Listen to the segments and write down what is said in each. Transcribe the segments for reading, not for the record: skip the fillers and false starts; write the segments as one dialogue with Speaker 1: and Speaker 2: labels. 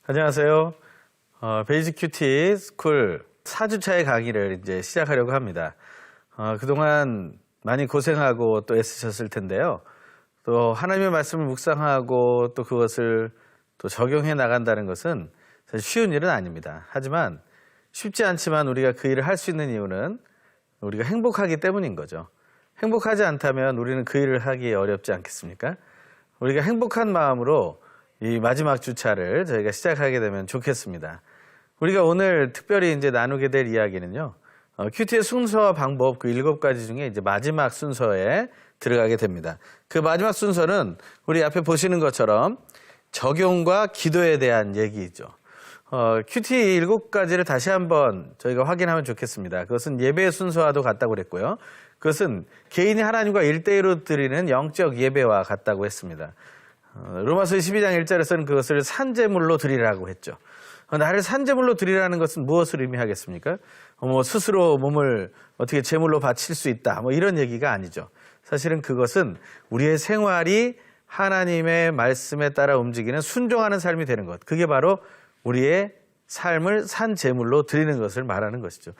Speaker 1: 안녕하세요. 베이직 큐티 스쿨 4주차의 강의를 이제 시작하려고 합니다. 그동안 많이 고생하고 또 애쓰셨을 텐데요. 또 하나님의 말씀을 묵상하고 또 그것을 또 적용해 나간다는 것은 사실 쉬운 일은 아닙니다. 하지만 쉽지 않지만 우리가 그 일을 할 수 있는 이유는 우리가 행복하기 때문인 거죠. 행복하지 않다면 우리는 그 일을 하기 어렵지 않겠습니까? 우리가 행복한 마음으로 이 마지막 주차를 저희가 시작하게 되면 좋겠습니다. 우리가 오늘 특별히 이제 나누게 될 이야기는요. 큐티의 순서와 방법 그 7가지 중에 이제 마지막 순서에 들어가게 됩니다. 그 마지막 순서는 우리 앞에 보시는 것처럼 적용과 기도에 대한 얘기죠. 큐티 7가지를 다시 한번 저희가 확인하면 좋겠습니다. 그것은 예배의 순서와도 같다고 그랬고요. 그것은 개인이 하나님과 1대1로 드리는 영적 예배와 같다고 했습니다. 로마서 12장 1절에서는 그것을 산제물로 드리라고 했죠. 나를 산제물로 드리라는 것은 무엇을 의미하겠습니까? 스스로 몸을 어떻게 제물로 바칠 수 있다 이런 얘기가 아니죠. 사실은 그것은 우리의 생활이 하나님의 말씀에 따라 움직이는 순종하는 삶이 되는 것. 그게 바로 우리의 삶을 산제물로 드리는 것을 말하는 것이죠.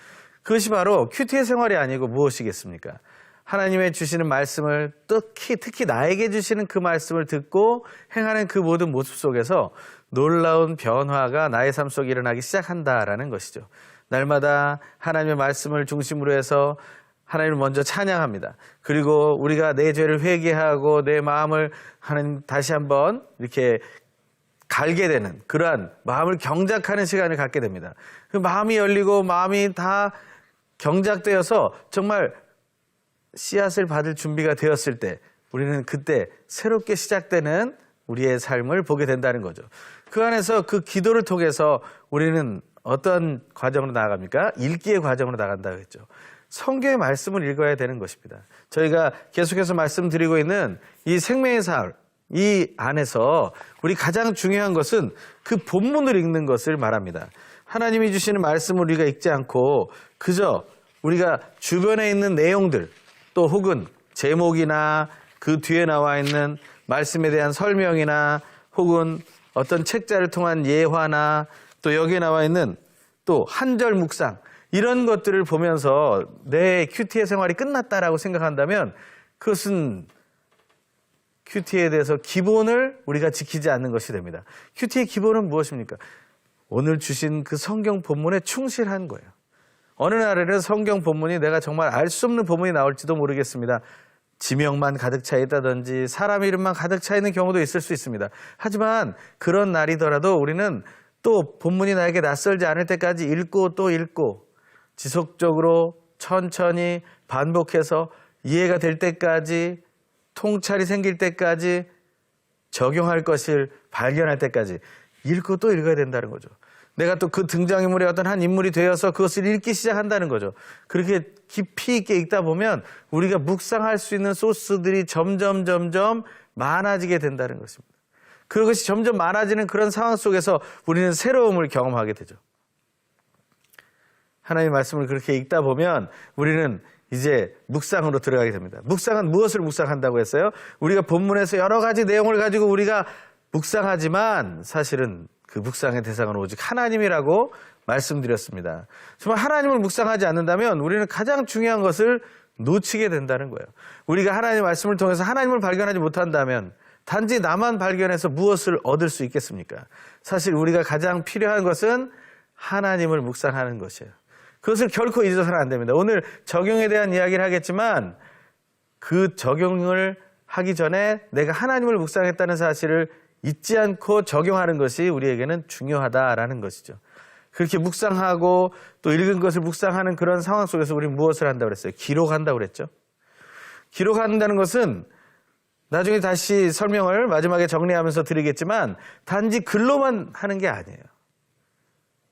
Speaker 1: 그것이 바로 큐티의 생활이 아니고 무엇이겠습니까? 하나님의 주시는 말씀을 특히 나에게 주시는 그 말씀을 듣고 행하는 그 모든 모습 속에서 놀라운 변화가 나의 삶 속에 일어나기 시작한다라는 것이죠. 날마다 하나님의 말씀을 중심으로 해서 하나님을 먼저 찬양합니다. 그리고 우리가 내 죄를 회개하고 내 마음을 하나님 다시 한번 이렇게 갈게 되는 그러한 마음을 경작하는 시간을 갖게 됩니다. 그 마음이 열리고 마음이 다 경작되어서 정말 씨앗을 받을 준비가 되었을 때 우리는 그때 새롭게 시작되는 우리의 삶을 보게 된다는 거죠. 그 안에서 그 기도를 통해서 우리는 어떤 과정으로 나아갑니까? 읽기의 과정으로 나간다고 했죠. 성경의 말씀을 읽어야 되는 것입니다. 저희가 계속해서 말씀드리고 있는 이 생명의 살, 이 안에서 우리 가장 중요한 것은 그 본문을 읽는 것을 말합니다. 하나님이 주시는 말씀을 우리가 읽지 않고 그저 우리가 주변에 있는 내용들 또 혹은 제목이나 그 뒤에 나와 있는 말씀에 대한 설명이나 혹은 어떤 책자를 통한 예화나 또 여기에 나와 있는 또 한절 묵상 이런 것들을 보면서 내 큐티의 생활이 끝났다라고 생각한다면 그것은 큐티에 대해서 기본을 우리가 지키지 않는 것이 됩니다. 큐티의 기본은 무엇입니까? 오늘 주신 그 성경 본문에 충실한 거예요. 어느 날에는 성경 본문이 내가 정말 알 수 없는 본문이 나올지도 모르겠습니다. 지명만 가득 차 있다든지 사람 이름만 가득 차 있는 경우도 있을 수 있습니다. 하지만 그런 날이더라도 우리는 또 본문이 나에게 낯설지 않을 때까지 읽고 또 읽고 지속적으로 천천히 반복해서 이해가 될 때까지 통찰이 생길 때까지 적용할 것을 발견할 때까지 읽고 또 읽어야 된다는 거죠. 내가 또 그 등장인물의 어떤 한 인물이 되어서 그것을 읽기 시작한다는 거죠. 그렇게 깊이 있게 읽다 보면 우리가 묵상할 수 있는 소스들이 점점 많아지게 된다는 것입니다. 그것이 점점 많아지는 그런 상황 속에서 우리는 새로움을 경험하게 되죠. 하나님의 말씀을 그렇게 읽다 보면 우리는 이제 묵상으로 들어가게 됩니다. 묵상은 무엇을 묵상한다고 했어요? 우리가 본문에서 여러 가지 내용을 가지고 우리가 묵상하지만 사실은 그 묵상의 대상은 오직 하나님이라고 말씀드렸습니다. 정말 하나님을 묵상하지 않는다면 우리는 가장 중요한 것을 놓치게 된다는 거예요. 우리가 하나님의 말씀을 통해서 하나님을 발견하지 못한다면 단지 나만 발견해서 무엇을 얻을 수 있겠습니까? 사실 우리가 가장 필요한 것은 하나님을 묵상하는 것이에요. 그것을 결코 잊어서는 안 됩니다. 오늘 적용에 대한 이야기를 하겠지만 그 적용을 하기 전에 내가 하나님을 묵상했다는 사실을 잊지 않고 적용하는 것이 우리에게는 중요하다라는 것이죠. 그렇게 묵상하고 또 읽은 것을 묵상하는 그런 상황 속에서 우리는 무엇을 한다고 그랬어요? 기록한다고 그랬죠. 기록한다는 것은 나중에 다시 설명을 마지막에 정리하면서 드리겠지만 단지 글로만 하는 게 아니에요.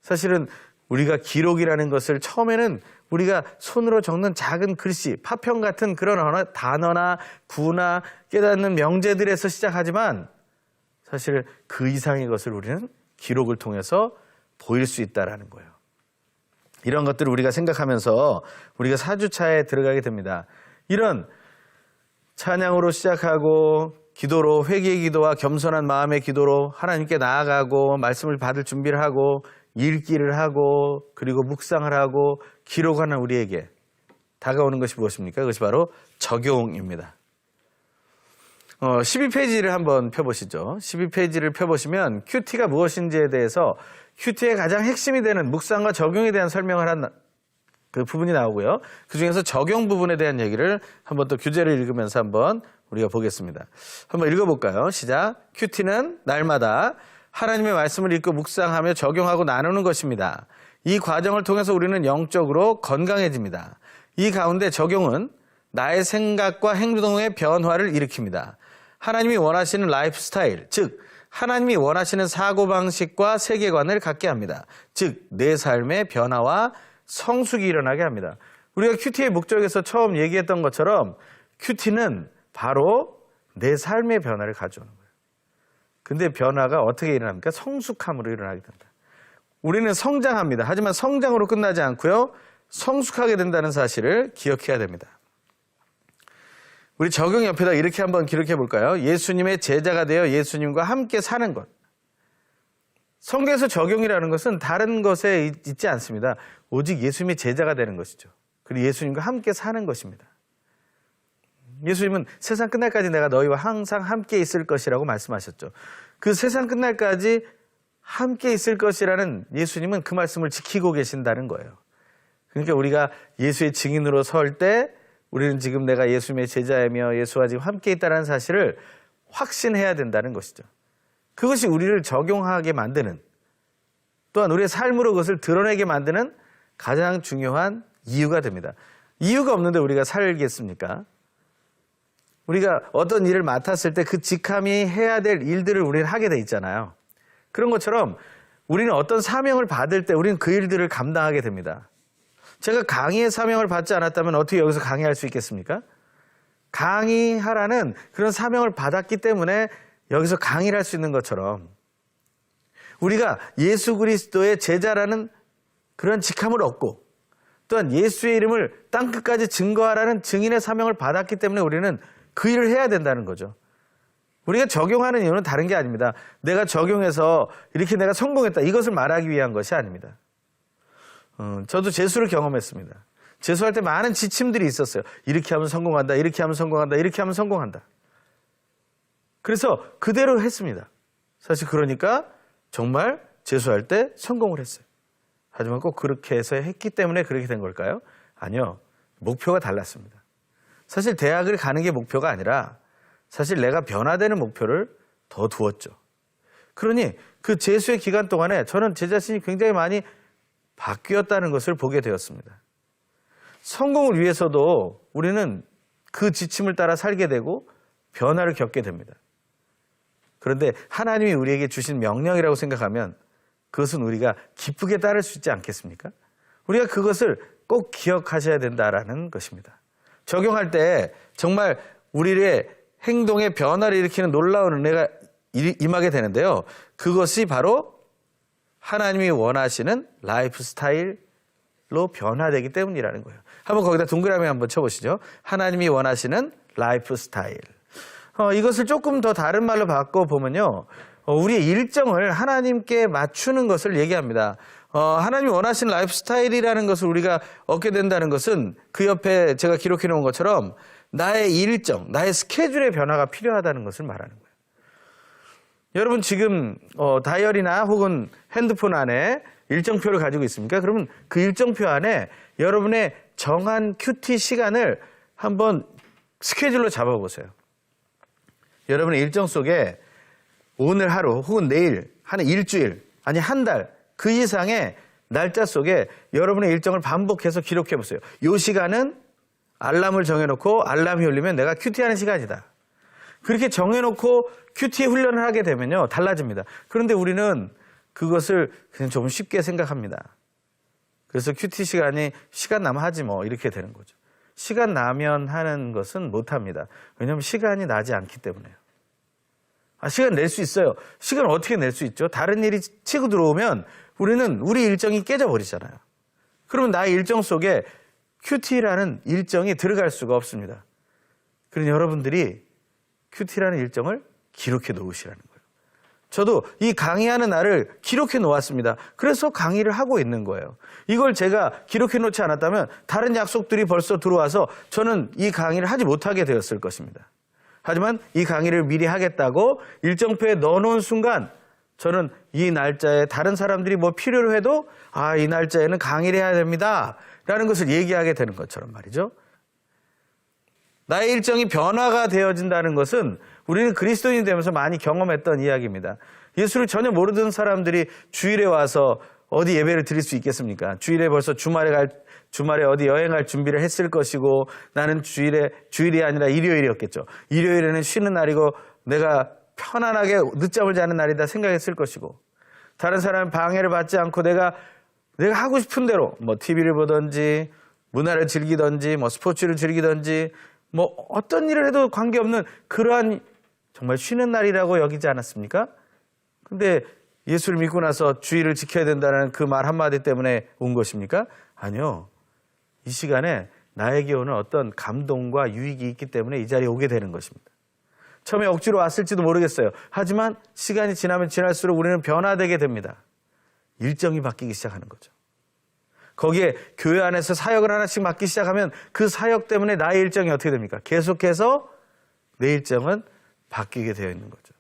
Speaker 1: 사실은 우리가 기록이라는 것을 처음에는 우리가 손으로 적는 작은 글씨, 파편 같은 그런 단어나 구나 깨닫는 명제들에서 시작하지만 사실 그 이상의 것을 우리는 기록을 통해서 보일 수 있다는 거예요. 이런 것들을 우리가 생각하면서 우리가 4주차에 들어가게 됩니다. 이런 찬양으로 시작하고 기도로 회개의 기도와 겸손한 마음의 기도로 하나님께 나아가고 말씀을 받을 준비를 하고 읽기를 하고 그리고 묵상을 하고 기록하는 우리에게 다가오는 것이 무엇입니까? 그것이 바로 적용입니다. 12페이지를 한번 펴보시죠. 12페이지를 펴보시면 큐티가 무엇인지에 대해서 큐티의 가장 핵심이 되는 묵상과 적용에 대한 설명을 한 그 부분이 나오고요. 그 중에서 적용 부분에 대한 얘기를 한번 또 교재를 읽으면서 한번 우리가 보겠습니다. 한번 읽어볼까요? 시작. 큐티는 날마다 하나님의 말씀을 읽고 묵상하며 적용하고 나누는 것입니다. 이 과정을 통해서 우리는 영적으로 건강해집니다. 이 가운데 적용은 나의 생각과 행동의 변화를 일으킵니다. 하나님이 원하시는 라이프 스타일, 즉 하나님이 원하시는 사고방식과 세계관을 갖게 합니다. 즉 내 삶의 변화와 성숙이 일어나게 합니다. 우리가 큐티의 목적에서 처음 얘기했던 것처럼 큐티는 바로 내 삶의 변화를 가져오는 거예요. 근데 변화가 어떻게 일어납니까? 성숙함으로 일어나게 된다. 우리는 성장합니다. 하지만 성장으로 끝나지 않고요. 성숙하게 된다는 사실을 기억해야 됩니다. 우리 적용 옆에다 이렇게 한번 기록해 볼까요? 예수님의 제자가 되어 예수님과 함께 사는 것. 성경에서 적용이라는 것은 다른 것에 있지 않습니다. 오직 예수님의 제자가 되는 것이죠. 그리고 예수님과 함께 사는 것입니다. 예수님은 세상 끝날까지 내가 너희와 항상 함께 있을 것이라고 말씀하셨죠. 그 세상 끝날까지 함께 있을 것이라는 예수님은 그 말씀을 지키고 계신다는 거예요. 그러니까 우리가 예수의 증인으로 설 때 우리는 지금 내가 예수님의 제자이며 예수와 지금 함께 있다는 사실을 확신해야 된다는 것이죠. 그것이 우리를 적용하게 만드는, 또한 우리의 삶으로 그것을 드러내게 만드는 가장 중요한 이유가 됩니다. 이유가 없는데 우리가 살겠습니까? 우리가 어떤 일을 맡았을 때 그 직함이 해야 될 일들을 우리는 하게 돼 있잖아요. 그런 것처럼 우리는 어떤 사명을 받을 때 우리는 그 일들을 감당하게 됩니다. 제가 강의의 사명을 받지 않았다면 어떻게 여기서 강의할 수 있겠습니까? 강의하라는 그런 사명을 받았기 때문에 여기서 강의를 할 수 있는 것처럼 우리가 예수 그리스도의 제자라는 그런 직함을 얻고 또한 예수의 이름을 땅끝까지 증거하라는 증인의 사명을 받았기 때문에 우리는 그 일을 해야 된다는 거죠. 우리가 적용하는 이유는 다른 게 아닙니다. 내가 적용해서 이렇게 내가 성공했다, 이것을 말하기 위한 것이 아닙니다. 저도 재수를 경험했습니다. 재수할 때 많은 지침들이 있었어요. 이렇게 하면 성공한다, 이렇게 하면 성공한다, 이렇게 하면 성공한다. 그래서 그대로 했습니다. 사실 그러니까 정말 재수할 때 성공을 했어요. 하지만 꼭 그렇게 해서 했기 때문에 그렇게 된 걸까요? 아니요. 목표가 달랐습니다. 사실 대학을 가는 게 목표가 아니라 사실 내가 변화되는 목표를 더 두었죠. 그러니 그 재수의 기간 동안에 저는 제 자신이 굉장히 많이 바뀌었다는 것을 보게 되었습니다. 성공을 위해서도 우리는 그 지침을 따라 살게 되고 변화를 겪게 됩니다. 그런데 하나님이 우리에게 주신 명령이라고 생각하면 그것은 우리가 기쁘게 따를 수 있지 않겠습니까? 우리가 그것을 꼭 기억하셔야 된다라는 것입니다. 적용할 때 정말 우리의 행동에 변화를 일으키는 놀라운 은혜가 임하게 되는데요. 그것이 바로 하나님이 원하시는 라이프 스타일로 변화되기 때문이라는 거예요. 한번 거기다 동그라미 한번 쳐보시죠. 하나님이 원하시는 라이프 스타일. 이것을 조금 더 다른 말로 바꿔보면요. 우리의 일정을 하나님께 맞추는 것을 얘기합니다. 하나님이 원하시는 라이프 스타일이라는 것을 우리가 얻게 된다는 것은 그 옆에 제가 기록해 놓은 것처럼 나의 일정, 나의 스케줄의 변화가 필요하다는 것을 말하는 거예요. 여러분 지금 다이어리나 혹은 핸드폰 안에 일정표를 가지고 있습니까? 그러면 그 일정표 안에 여러분의 정한 큐티 시간을 한번 스케줄로 잡아보세요. 여러분의 일정 속에 오늘 하루 혹은 내일, 한 일주일, 아니 한 달, 그 이상의 날짜 속에 여러분의 일정을 반복해서 기록해 보세요. 이 시간은 알람을 정해놓고 알람이 울리면 내가 큐티하는 시간이다. 그렇게 정해놓고 큐티 훈련을 하게 되면요, 달라집니다. 그런데 우리는 그것을 그냥 좀 쉽게 생각합니다. 그래서 큐티 시간이 시간 나면 하지 뭐 이렇게 되는 거죠. 시간 나면 하는 것은 못합니다. 왜냐하면 시간이 나지 않기 때문에요. 시간 낼 수 있어요. 시간 어떻게 낼 수 있죠? 다른 일이 치고 들어오면 우리는 우리 일정이 깨져버리잖아요. 그러면 나의 일정 속에 큐티라는 일정이 들어갈 수가 없습니다. 그러니 여러분들이 큐티라는 일정을 기록해 놓으시라는 거예요. 저도 이 강의하는 날을 기록해 놓았습니다. 그래서 강의를 하고 있는 거예요. 이걸 제가 기록해 놓지 않았다면 다른 약속들이 벌써 들어와서 저는 이 강의를 하지 못하게 되었을 것입니다. 하지만 이 강의를 미리 하겠다고 일정표에 넣어놓은 순간 저는 이 날짜에 다른 사람들이 뭐 필요로 해도 이 날짜에는 강의를 해야 됩니다 라는 것을 얘기하게 되는 것처럼 말이죠. 나의 일정이 변화가 되어진다는 것은 우리는 그리스도인이 되면서 많이 경험했던 이야기입니다. 예수를 전혀 모르던 사람들이 주일에 와서 어디 예배를 드릴 수 있겠습니까? 주일에 벌써 주말에 어디 여행할 준비를 했을 것이고, 나는 주일이 아니라 일요일이었겠죠. 일요일에는 쉬는 날이고 내가 편안하게 늦잠을 자는 날이다 생각했을 것이고, 다른 사람의 방해를 받지 않고 내가 하고 싶은 대로 뭐 TV를 보든지 문화를 즐기든지 뭐 스포츠를 즐기든지 뭐 어떤 일을 해도 관계없는 그러한 정말 쉬는 날이라고 여기지 않았습니까? 근데 예수를 믿고 나서 주일을 지켜야 된다는 그 말 한마디 때문에 온 것입니까? 아니요. 이 시간에 나에게 오는 어떤 감동과 유익이 있기 때문에 이 자리에 오게 되는 것입니다. 처음에 억지로 왔을지도 모르겠어요. 하지만 시간이 지나면 지날수록 우리는 변화되게 됩니다. 일정이 바뀌기 시작하는 거죠. 거기에 교회 안에서 사역을 하나씩 맡기 시작하면 그 사역 때문에 나의 일정이 어떻게 됩니까? 계속해서 내 일정은 바뀌게 되어 있는 거죠.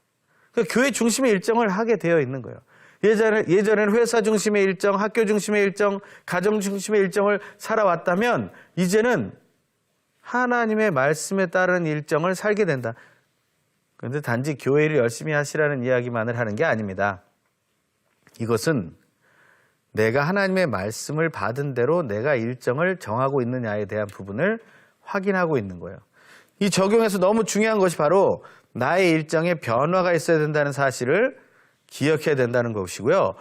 Speaker 1: 그러니까 교회 중심의 일정을 하게 되어 있는 거예요. 예전에는 회사 중심의 일정, 학교 중심의 일정, 가정 중심의 일정을 살아왔다면 이제는 하나님의 말씀에 따른 일정을 살게 된다. 그런데 단지 교회를 열심히 하시라는 이야기만을 하는 게 아닙니다. 이것은 내가 하나님의 말씀을 받은 대로 내가 일정을 정하고 있느냐에 대한 부분을 확인하고 있는 거예요. 이 적용에서 너무 중요한 것이 바로 나의 일정에 변화가 있어야 된다는 사실을 기억해야 된다는 것이고요.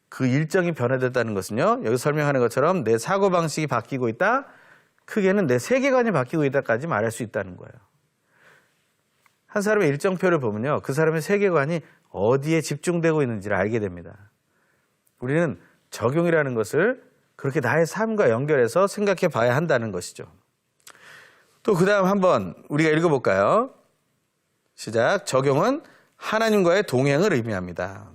Speaker 1: 그 일정이 변화됐다는 것은요, 여기 설명하는 것처럼 내 사고방식이 바뀌고 있다, 크게는 내 세계관이 바뀌고 있다까지 말할 수 있다는 거예요. 한 사람의 일정표를 보면요, 그 사람의 세계관이 어디에 집중되고 있는지를 알게 됩니다. 우리는 적용이라는 것을 그렇게 나의 삶과 연결해서 생각해 봐야 한다는 것이죠. 또 그 다음 한번 우리가 읽어볼까요? 시작. 적용은 하나님과의 동행을 의미합니다.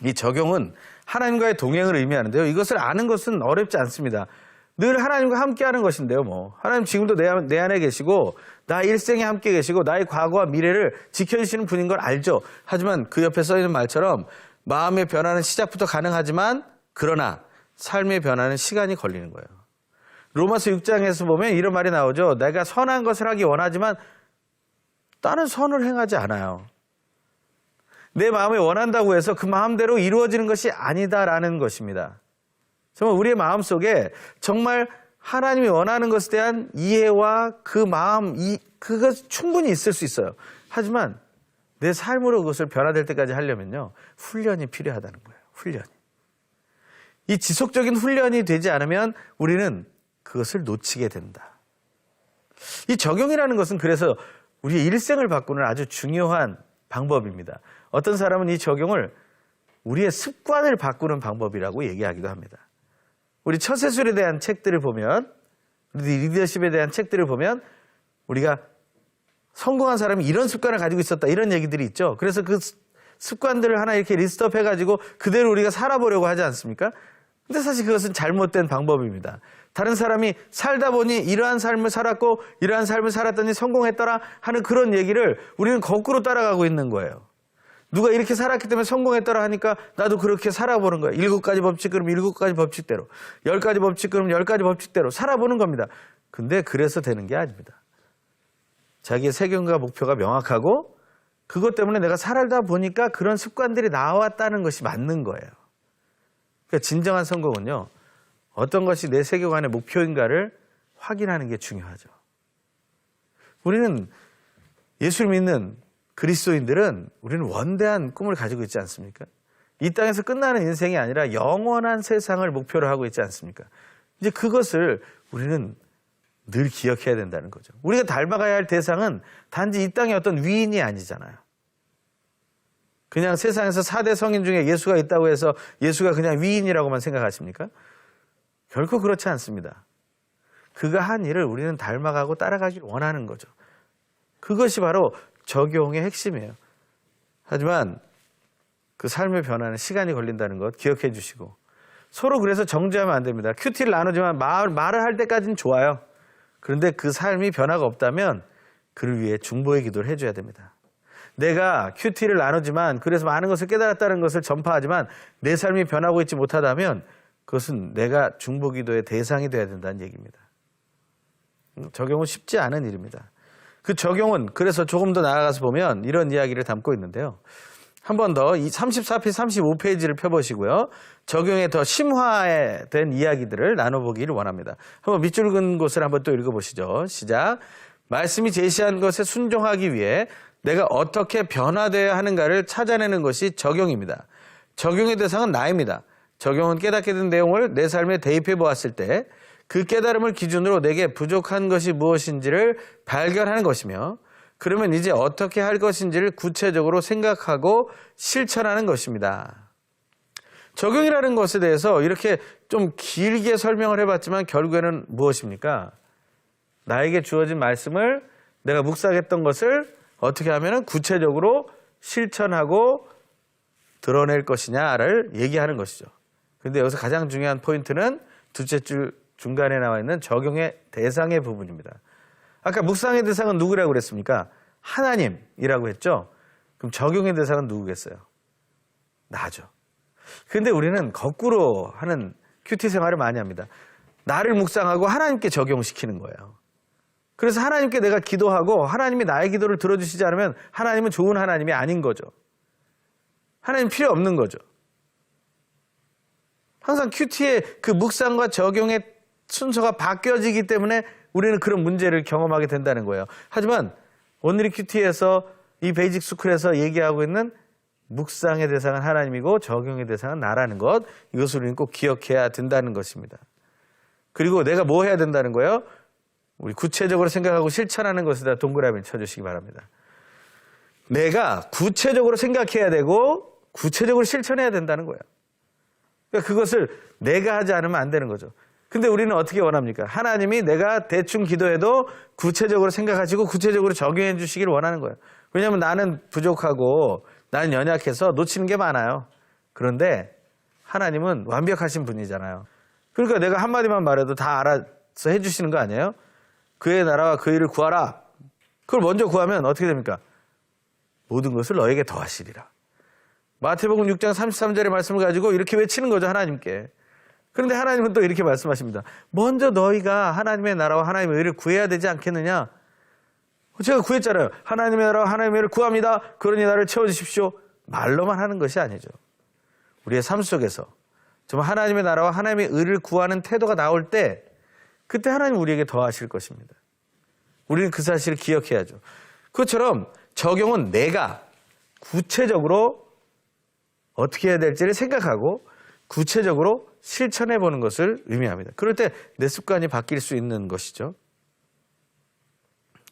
Speaker 1: 이 적용은 하나님과의 동행을 의미하는데요. 이것을 아는 것은 어렵지 않습니다. 늘 하나님과 함께하는 것인데요. 하나님 지금도 내 안에 계시고 나 일생에 함께 계시고 나의 과거와 미래를 지켜주시는 분인 걸 알죠. 하지만 그 옆에 써 있는 말처럼 마음의 변화는 시작부터 가능하지만 그러나 삶의 변화는 시간이 걸리는 거예요. 로마서 6장에서 보면 이런 말이 나오죠. 내가 선한 것을 하기 원하지만 나는 선을 행하지 않아요. 내 마음에 원한다고 해서 그 마음대로 이루어지는 것이 아니다라는 것입니다. 정말 우리의 마음속에 정말 하나님이 원하는 것에 대한 이해와 그 마음, 그것 충분히 있을 수 있어요. 하지만 내 삶으로 그것을 변화될 때까지 하려면요, 훈련이 필요하다는 거예요. 훈련이. 이 지속적인 훈련이 되지 않으면 우리는 그것을 놓치게 된다. 이 적용이라는 것은 그래서 우리의 일생을 바꾸는 아주 중요한 방법입니다. 어떤 사람은 이 적용을 우리의 습관을 바꾸는 방법이라고 얘기하기도 합니다. 우리 처세술에 대한 책들을 보면, 리더십에 대한 책들을 보면 우리가 성공한 사람이 이런 습관을 가지고 있었다, 이런 얘기들이 있죠. 그래서 그 습관들을 하나 이렇게 리스트업 해가지고 그대로 우리가 살아보려고 하지 않습니까? 근데 사실 그것은 잘못된 방법입니다. 다른 사람이 살다 보니 이러한 삶을 살았고 이러한 삶을 살았더니 성공했더라 하는 그런 얘기를 우리는 거꾸로 따라가고 있는 거예요. 누가 이렇게 살았기 때문에 성공했더라 하니까 나도 그렇게 살아보는 거예요. 7가지 법칙 그러면 7가지 법칙대로, 10가지 법칙 그러면 10가지 법칙대로 살아보는 겁니다. 근데 그래서 되는 게 아닙니다. 자기의 세경과 목표가 명확하고 그것 때문에 내가 살다 보니까 그런 습관들이 나왔다는 것이 맞는 거예요. 그러니까 진정한 성공은요, 어떤 것이 내 세계관의 목표인가를 확인하는 게 중요하죠. 우리는 예수를 믿는 그리스도인들은 우리는 원대한 꿈을 가지고 있지 않습니까? 이 땅에서 끝나는 인생이 아니라 영원한 세상을 목표로 하고 있지 않습니까? 이제 그것을 우리는 늘 기억해야 된다는 거죠. 우리가 닮아가야 할 대상은 단지 이 땅의 어떤 위인이 아니잖아요. 그냥 세상에서 4대 성인 중에 예수가 있다고 해서 예수가 그냥 위인이라고만 생각하십니까? 결코 그렇지 않습니다. 그가 한 일을 우리는 닮아가고 따라가길 원하는 거죠. 그것이 바로 적용의 핵심이에요. 하지만 그 삶의 변화는 시간이 걸린다는 것 기억해 주시고 서로 그래서 정죄하면 안 됩니다. 큐티를 나누지만 말을 할 때까지는 좋아요. 그런데 그 삶이 변화가 없다면 그를 위해 중보의 기도를 해줘야 됩니다. 내가 큐티를 나누지만 그래서 많은 것을 깨달았다는 것을 전파하지만 내 삶이 변하고 있지 못하다면 그것은 내가 중보 기도의 대상이 돼야 된다는 얘기입니다. 적용은 쉽지 않은 일입니다. 그 적용은 그래서 조금 더 나아가서 보면 이런 이야기를 담고 있는데요. 한 번 더 이 34페이지, 35페이지를 펴보시고요. 적용에 더 심화된 이야기들을 나눠보기를 원합니다. 한번 밑줄 긋은 곳을 한번 또 읽어보시죠. 시작. 말씀이 제시한 것에 순종하기 위해 내가 어떻게 변화되어야 하는가를 찾아내는 것이 적용입니다. 적용의 대상은 나입니다. 적용은 깨닫게 된 내용을 내 삶에 대입해 보았을 때 그 깨달음을 기준으로 내게 부족한 것이 무엇인지를 발견하는 것이며 그러면 이제 어떻게 할 것인지를 구체적으로 생각하고 실천하는 것입니다. 적용이라는 것에 대해서 이렇게 좀 길게 설명을 해봤지만 결국에는 무엇입니까? 나에게 주어진 말씀을 내가 묵상했던 것을 어떻게 하면 구체적으로 실천하고 드러낼 것이냐를 얘기하는 것이죠. 그런데 여기서 가장 중요한 포인트는 둘째 줄 중간에 나와 있는 적용의 대상의 부분입니다. 아까 묵상의 대상은 누구라고 그랬습니까? 하나님이라고 했죠. 그럼 적용의 대상은 누구겠어요? 나죠. 그런데 우리는 거꾸로 하는 큐티 생활을 많이 합니다. 나를 묵상하고 하나님께 적용시키는 거예요. 그래서 하나님께 내가 기도하고 하나님이 나의 기도를 들어주시지 않으면 하나님은 좋은 하나님이 아닌 거죠. 하나님 필요 없는 거죠. 항상 큐티의 그 묵상과 적용의 순서가 바뀌어지기 때문에 우리는 그런 문제를 경험하게 된다는 거예요. 하지만 오늘의 큐티에서 이 베이직 스쿨에서 얘기하고 있는 묵상의 대상은 하나님이고 적용의 대상은 나라는 것, 이것을 우리는 꼭 기억해야 된다는 것입니다. 그리고 내가 뭐 해야 된다는 거예요? 우리 구체적으로 생각하고 실천하는 것에다 동그라미를 쳐주시기 바랍니다. 내가 구체적으로 생각해야 되고 구체적으로 실천해야 된다는 거예요. 그러니까 그것을 내가 하지 않으면 안 되는 거죠. 근데 우리는 어떻게 원합니까? 하나님이 내가 대충 기도해도 구체적으로 생각하시고 구체적으로 적용해 주시기를 원하는 거예요. 왜냐하면 나는 부족하고 나는 연약해서 놓치는 게 많아요. 그런데 하나님은 완벽하신 분이잖아요. 그러니까 내가 한마디만 말해도 다 알아서 해주시는 거 아니에요? 그의 나라와 그 일을 구하라. 그걸 먼저 구하면 어떻게 됩니까? 모든 것을 너에게 더하시리라. 마태복음 6장 33절의 말씀을 가지고 이렇게 외치는 거죠, 하나님께. 그런데 하나님은 또 이렇게 말씀하십니다. 먼저 너희가 하나님의 나라와 하나님의 의를 구해야 되지 않겠느냐? 제가 구했잖아요. 하나님의 나라와 하나님의 의를 구합니다. 그러니 나를 채워주십시오. 말로만 하는 것이 아니죠. 우리의 삶 속에서 정말 하나님의 나라와 하나님의 의를 구하는 태도가 나올 때 그때 하나님 우리에게 더하실 것입니다. 우리는 그 사실을 기억해야죠. 그것처럼 적용은 내가 구체적으로 어떻게 해야 될지를 생각하고 구체적으로 실천해 보는 것을 의미합니다. 그럴 때 내 습관이 바뀔 수 있는 것이죠.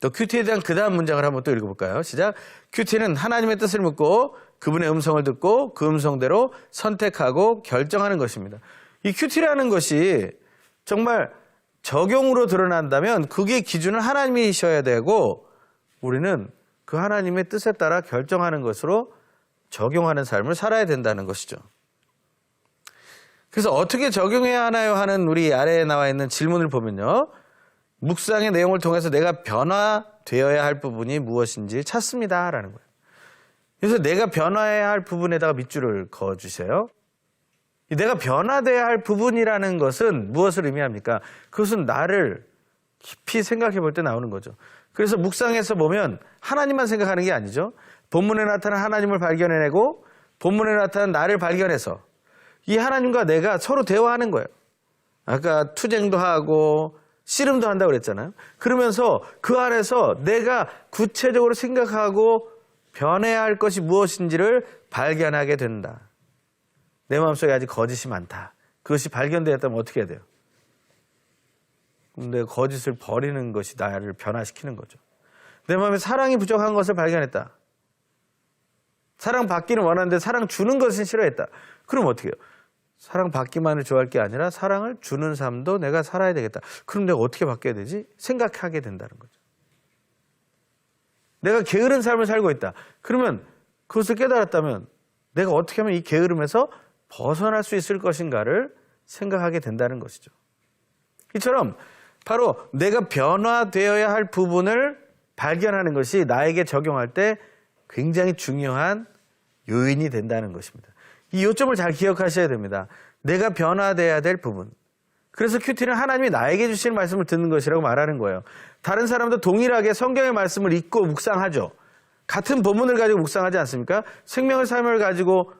Speaker 1: 또 큐티에 대한 그 다음 문장을 한번 또 읽어볼까요? 시작. 큐티는 하나님의 뜻을 묻고 그분의 음성을 듣고 그 음성대로 선택하고 결정하는 것입니다. 이 큐티라는 것이 정말 적용으로 드러난다면 그게 기준은 하나님이셔야 되고 우리는 그 하나님의 뜻에 따라 결정하는 것으로 적용하는 삶을 살아야 된다는 것이죠. 그래서 어떻게 적용해야 하나요 하는 우리 아래에 나와 있는 질문을 보면요. 묵상의 내용을 통해서 내가 변화되어야 할 부분이 무엇인지 찾습니다 라는 거예요. 그래서 내가 변화해야 할 부분에다가 밑줄을 그어주세요. 내가 변화돼야 할 부분이라는 것은 무엇을 의미합니까? 그것은 나를 깊이 생각해 볼 때 나오는 거죠. 그래서 묵상에서 보면 하나님만 생각하는 게 아니죠. 본문에 나타난 하나님을 발견해내고 본문에 나타난 나를 발견해서 이 하나님과 내가 서로 대화하는 거예요. 아까 투쟁도 하고 씨름도 한다고 그랬잖아요. 그러면서 그 안에서 내가 구체적으로 생각하고 변해야 할 것이 무엇인지를 발견하게 된다. 내 마음속에 아직 거짓이 많다. 그것이 발견되었다면 어떻게 해야 돼요? 그럼 내가 거짓을 버리는 것이 나를 변화시키는 거죠. 내 마음에 사랑이 부족한 것을 발견했다. 사랑 받기는 원하는데 사랑 주는 것은 싫어했다. 그럼 어떻게 해요? 사랑 받기만을 좋아할 게 아니라 사랑을 주는 삶도 내가 살아야 되겠다. 그럼 내가 어떻게 바뀌어야 되지? 생각하게 된다는 거죠. 내가 게으른 삶을 살고 있다. 그러면 그것을 깨달았다면 내가 어떻게 하면 이 게으름에서 벗어날 수 있을 것인가를 생각하게 된다는 것이죠. 이처럼 바로 내가 변화되어야 할 부분을 발견하는 것이 나에게 적용할 때 굉장히 중요한 요인이 된다는 것입니다. 이 요점을 잘 기억하셔야 됩니다. 내가 변화돼야 될 부분. 그래서 큐티는 하나님이 나에게 주시는 말씀을 듣는 것이라고 말하는 거예요. 다른 사람도 동일하게 성경의 말씀을 읽고 묵상하죠. 같은 본문을 가지고 묵상하지 않습니까? 생명의 삶을 가지고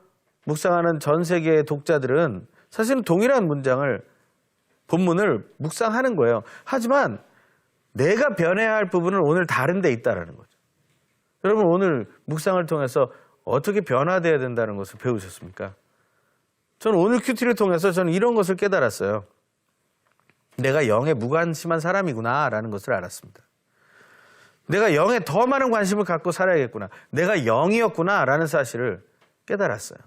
Speaker 1: 묵상하는 전 세계의 독자들은 사실은 동일한 본문을 묵상하는 거예요. 하지만 내가 변해야 할 부분은 오늘 다른 데 있다는 거죠. 여러분 오늘 묵상을 통해서 어떻게 변화돼야 된다는 것을 배우셨습니까? 저는 오늘 큐티를 통해서 저는 이런 것을 깨달았어요. 내가 영에 무관심한 사람이구나라는 것을 알았습니다. 내가 영에 더 많은 관심을 갖고 살아야겠구나. 내가 영이었구나라는 사실을 깨달았어요.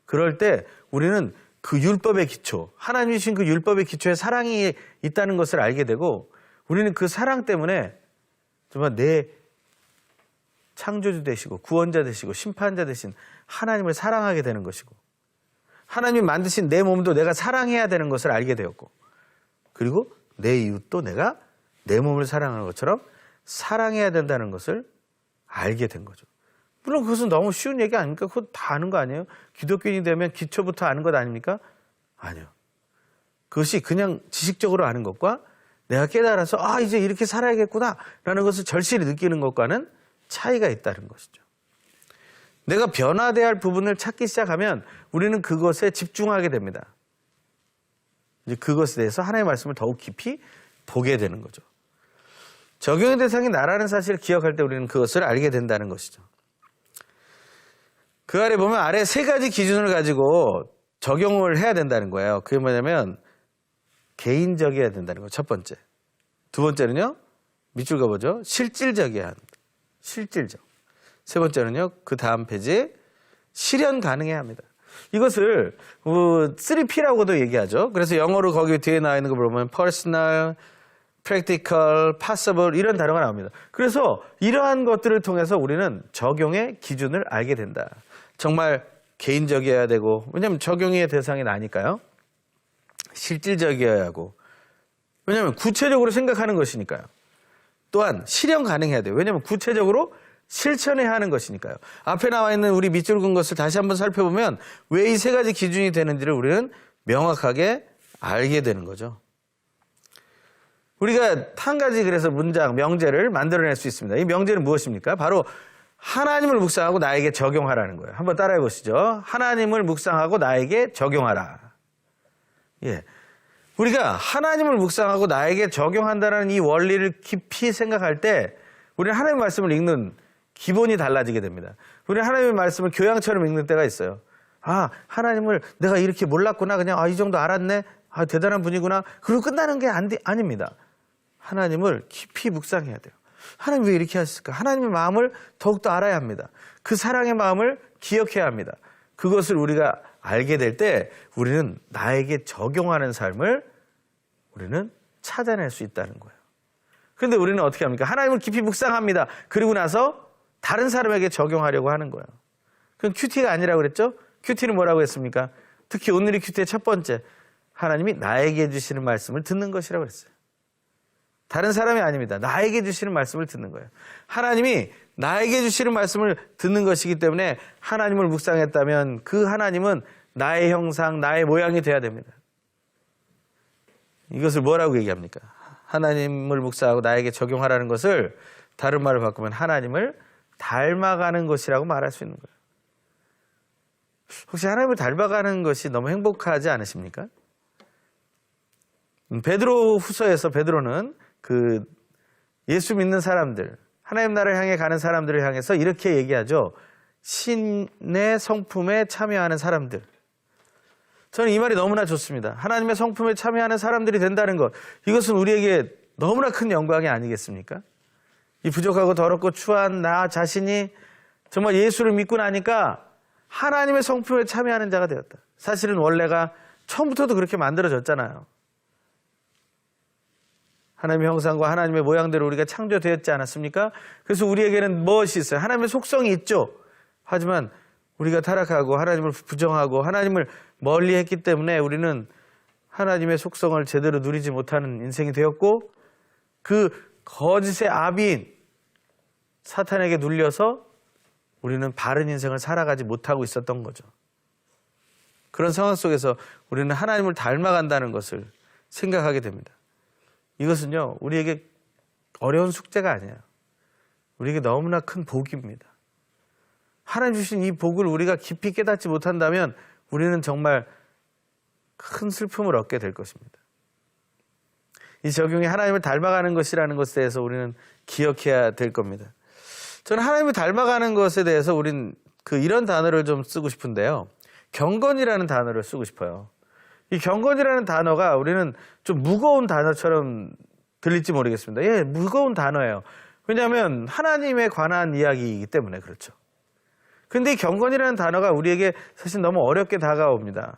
Speaker 1: 그럴 때 우리는 그 율법의 기초, 하나님이 주신 그 율법의 기초에 사랑이 있다는 것을 알게 되고 우리는 그 사랑 때문에 정말 내 창조주 되시고 구원자 되시고 심판자 되신 하나님을 사랑하게 되는 것이고 하나님이 만드신 내 몸도 내가 사랑해야 되는 것을 알게 되었고 그리고 내 이웃도 내가 내 몸을 사랑하는 것처럼 사랑해야 된다는 것을 알게 된 거죠. 물론 그것은 너무 쉬운 얘기 아닙니까? 그거 다 아는 거 아니에요? 기독교인이 되면 기초부터 아는 것 아닙니까? 아니요. 그것이 그냥 지식적으로 아는 것과 내가 깨달아서 이제 이렇게 살아야겠구나 라는 것을 절실히 느끼는 것과는 차이가 있다는 것이죠. 내가 변화돼야 할 부분을 찾기 시작하면 우리는 그것에 집중하게 됩니다. 이제 그것에 대해서 하나님의 말씀을 더욱 깊이 보게 되는 거죠. 적용의 대상이 나라는 사실을 기억할 때 우리는 그것을 알게 된다는 것이죠. 그 아래 보면 아래 세 가지 기준을 가지고 적용을 해야 된다는 거예요. 그게 뭐냐면 개인적이어야 된다는 거예요. 첫 번째. 두 번째는요. 밑줄 그어보죠. 실질적이어야 합니다. 실질적. 세 번째는요. 그 다음 페이지에 실현 가능해야 합니다. 이것을 3P라고도 얘기하죠. 그래서 영어로 거기 뒤에 나와 있는 거 보면 personal, practical, possible 이런 단어가 나옵니다. 그래서 이러한 것들을 통해서 우리는 적용의 기준을 알게 된다. 정말 개인적이어야 되고 왜냐하면 적용의 대상이 나니까요. 실질적이어야 하고 왜냐하면 구체적으로 생각하는 것이니까요. 또한 실현 가능해야 돼요. 왜냐하면 구체적으로 실천해야 하는 것이니까요. 앞에 나와 있는 우리 밑줄 그은 것을 다시 한번 살펴보면 왜 이 세 가지 기준이 되는지를 우리는 명확하게 알게 되는 거죠. 우리가 한 가지 그래서 문장, 명제를 만들어낼 수 있습니다. 이 명제는 무엇입니까? 바로 하나님을 묵상하고 나에게 적용하라는 거예요. 한번 따라해 보시죠. 하나님을 묵상하고 나에게 적용하라. 예. 우리가 하나님을 묵상하고 나에게 적용한다는 이 원리를 깊이 생각할 때 우리는 하나님의 말씀을 읽는 기본이 달라지게 됩니다. 우리는 하나님의 말씀을 교양처럼 읽는 때가 있어요. 하나님을 내가 이렇게 몰랐구나. 그냥 이 정도 알았네. 대단한 분이구나. 그리고 끝나는 게 아닙니다. 하나님을 깊이 묵상해야 돼요. 하나님 왜 이렇게 하셨을까? 하나님의 마음을 더욱더 알아야 합니다. 그 사랑의 마음을 기억해야 합니다. 그것을 우리가 알게 될 때 우리는 나에게 적용하는 삶을 우리는 찾아낼 수 있다는 거예요. 그런데 우리는 어떻게 합니까? 하나님을 깊이 묵상합니다. 그리고 나서 다른 사람에게 적용하려고 하는 거예요. 그건 큐티가 아니라고 그랬죠? 큐티는 뭐라고 했습니까? 특히 오늘의 큐티의 첫 번째, 하나님이 나에게 주시는 말씀을 듣는 것이라고 했어요. 다른 사람이 아닙니다. 나에게 주시는 말씀을 듣는 거예요. 하나님이 나에게 주시는 말씀을 듣는 것이기 때문에 하나님을 묵상했다면 그 하나님은 나의 형상, 나의 모양이 돼야 됩니다. 이것을 뭐라고 얘기합니까? 하나님을 묵상하고 나에게 적용하라는 것을 다른 말을 바꾸면 하나님을 닮아가는 것이라고 말할 수 있는 거예요. 혹시 하나님을 닮아가는 것이 너무 행복하지 않으십니까? 베드로 후서에서 베드로는 그 예수 믿는 사람들, 하나님 나라를 향해 가는 사람들을 향해서 이렇게 얘기하죠. 신의 성품에 참여하는 사람들. 저는 이 말이 너무나 좋습니다. 하나님의 성품에 참여하는 사람들이 된다는 것. 이것은 우리에게 너무나 큰 영광이 아니겠습니까? 이 부족하고 더럽고 추한 나 자신이 정말 예수를 믿고 나니까 하나님의 성품에 참여하는 자가 되었다. 사실은 원래가 처음부터도 그렇게 만들어졌잖아요. 하나님의 형상과 하나님의 모양대로 우리가 창조되었지 않았습니까? 그래서 우리에게는 무엇이 있어요? 하나님의 속성이 있죠. 하지만 우리가 타락하고 하나님을 부정하고 하나님을 멀리했기 때문에 우리는 하나님의 속성을 제대로 누리지 못하는 인생이 되었고, 그 거짓의 아비인 사탄에게 눌려서 우리는 바른 인생을 살아가지 못하고 있었던 거죠. 그런 상황 속에서 우리는 하나님을 닮아간다는 것을 생각하게 됩니다. 이것은요, 우리에게 어려운 숙제가 아니에요. 우리에게 너무나 큰 복입니다. 하나님 주신 이 복을 우리가 깊이 깨닫지 못한다면 우리는 정말 큰 슬픔을 얻게 될 것입니다. 이 적용이 하나님을 닮아가는 것이라는 것에 대해서 우리는 기억해야 될 겁니다. 저는 하나님을 닮아가는 것에 대해서 우린 이런 단어를 좀 쓰고 싶은데요. 경건이라는 단어를 쓰고 싶어요. 이 경건이라는 단어가 우리는 좀 무거운 단어처럼 들릴지 모르겠습니다. 예, 무거운 단어예요. 왜냐하면 하나님에 관한 이야기이기 때문에 그렇죠. 근데 이 경건이라는 단어가 우리에게 사실 너무 어렵게 다가옵니다.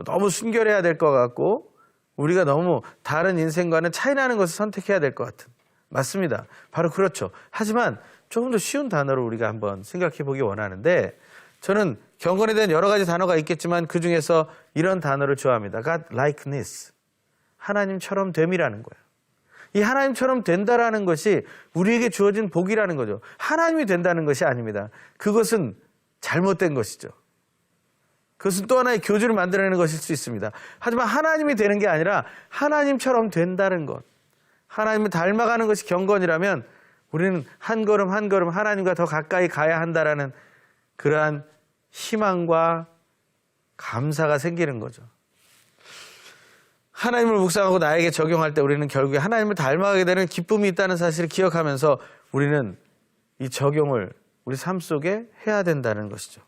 Speaker 1: 너무 순결해야 될 것 같고 우리가 너무 다른 인생과는 차이나는 것을 선택해야 될 것 같은. 맞습니다. 바로 그렇죠. 하지만 조금 더 쉬운 단어로 우리가 한번 생각해 보기 원하는데, 저는 경건에 대한 여러 가지 단어가 있겠지만 그 중에서 이런 단어를 좋아합니다. God likeness. 하나님처럼 됨이라는 거예요. 이 하나님처럼 된다라는 것이 우리에게 주어진 복이라는 거죠. 하나님이 된다는 것이 아닙니다. 그것은 잘못된 것이죠. 그것은 또 하나의 교주를 만들어내는 것일 수 있습니다. 하지만 하나님이 되는 게 아니라 하나님처럼 된다는 것, 하나님을 닮아가는 것이 경건이라면 우리는 한 걸음 한 걸음 하나님과 더 가까이 가야 한다라는 그러한 희망과 감사가 생기는 거죠. 하나님을 묵상하고 나에게 적용할 때 우리는 결국에 하나님을 닮아가게 되는 기쁨이 있다는 사실을 기억하면서 우리는 이 적용을 우리 삶 속에 해야 된다는 것이죠.